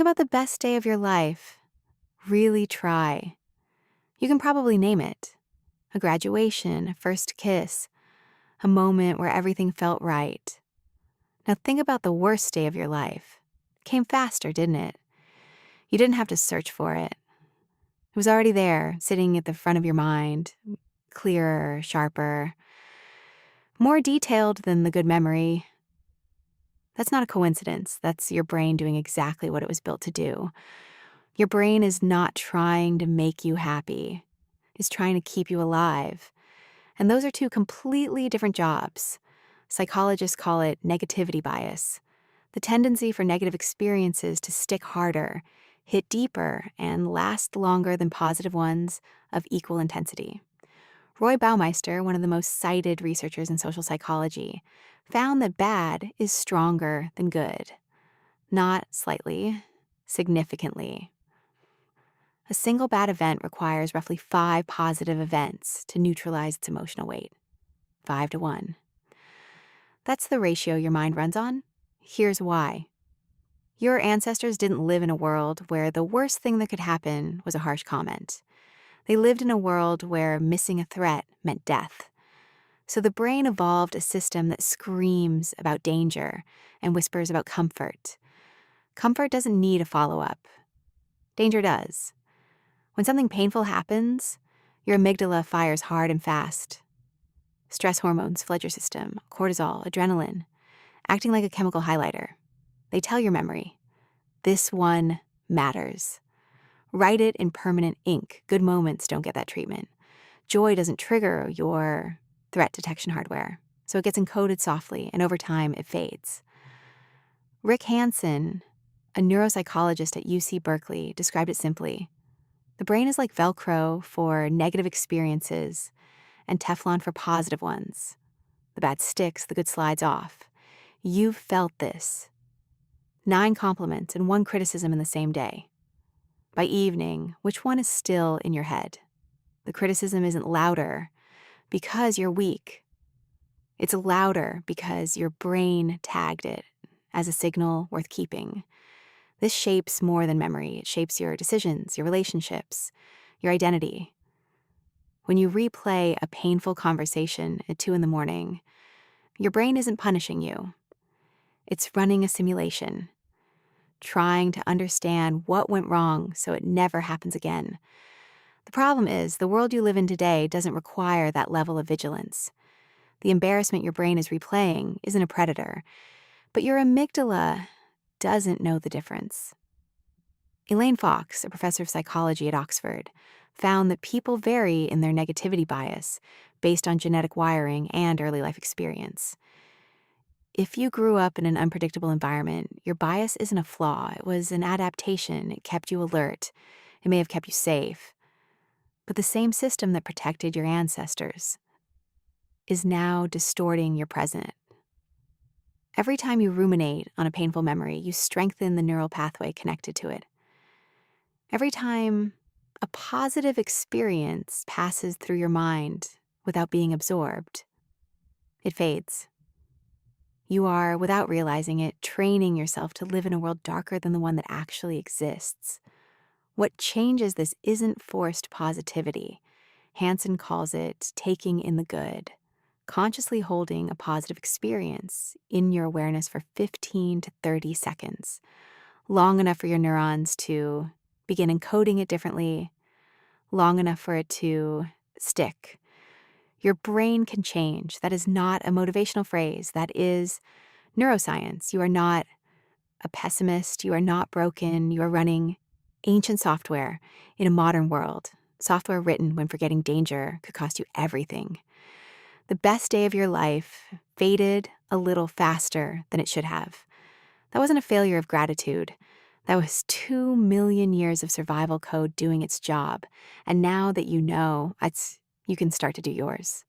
Think about the best day of your life. Really try. You can probably name it. A graduation, a first kiss, a moment where everything felt right. Now think about the worst day of your life. It came faster, didn't it? You didn't have to search for it. It was already there, sitting at the front of your mind, clearer, sharper, more detailed than the good memory. That's not a coincidence. That's your brain doing exactly what it was built to do. Your brain is not trying to make you happy. It's trying to keep you alive. And those are two completely different jobs. Psychologists call it negativity bias, the tendency for negative experiences to stick harder, hit deeper, and last longer than positive ones of equal intensity. Roy Baumeister, one of the most cited researchers in social psychology, found that bad is stronger than good. Not slightly, significantly. A single bad event requires roughly 5 positive events to neutralize its emotional weight. 5 to 1. That's the ratio your mind runs on. Here's why. Your ancestors didn't live in a world where the worst thing that could happen was a harsh comment. They lived in a world where missing a threat meant death. So the brain evolved a system that screams about danger and whispers about comfort. Comfort doesn't need a follow-up. Danger does. When something painful happens, your amygdala fires hard and fast. Stress hormones flood your system, cortisol, adrenaline, acting like a chemical highlighter. They tell your memory, this one matters. Write it in permanent ink. Good moments don't get that treatment. Joy doesn't trigger your threat detection hardware, so it gets encoded softly, and over time it fades. Rick Hanson, a neuropsychologist at UC Berkeley, described it simply. The brain is like Velcro for negative experiences and Teflon for positive ones. The bad sticks, the good slides off. You've felt this. 9 compliments and 1 criticism in the same day. By evening, which one is still in your head? The criticism isn't louder because you're weak. It's louder because your brain tagged it as a signal worth keeping. This shapes more than memory. It shapes your decisions, your relationships, your identity. When you replay a painful conversation at 2 a.m, your brain isn't punishing you. It's running a simulation, trying to understand what went wrong so it never happens again. The problem is, the world you live in today doesn't require that level of vigilance. The embarrassment your brain is replaying isn't a predator, but your amygdala doesn't know the difference. Elaine Fox, a professor of psychology at Oxford, found that people vary in their negativity bias based on genetic wiring and early life experience. If you grew up in an unpredictable environment, your bias isn't a flaw. It was an adaptation. It kept you alert. It may have kept you safe. But the same system that protected your ancestors is now distorting your present. Every time you ruminate on a painful memory, you strengthen the neural pathway connected to it. Every time a positive experience passes through your mind without being absorbed, it fades. You are, without realizing it, training yourself to live in a world darker than the one that actually exists. What changes this isn't forced positivity. Hanson calls it taking in the good, consciously holding a positive experience in your awareness for 15 to 30 seconds, long enough for your neurons to begin encoding it differently, long enough for it to stick. Your brain can change. That is not a motivational phrase. That is neuroscience. You are not a pessimist. You are not broken. You are running ancient software in a modern world. Software written when forgetting danger could cost you everything. The best day of your life faded a little faster than it should have. That wasn't a failure of gratitude. That was 2 million years of survival code doing its job. And now that you know, you can start to do yours.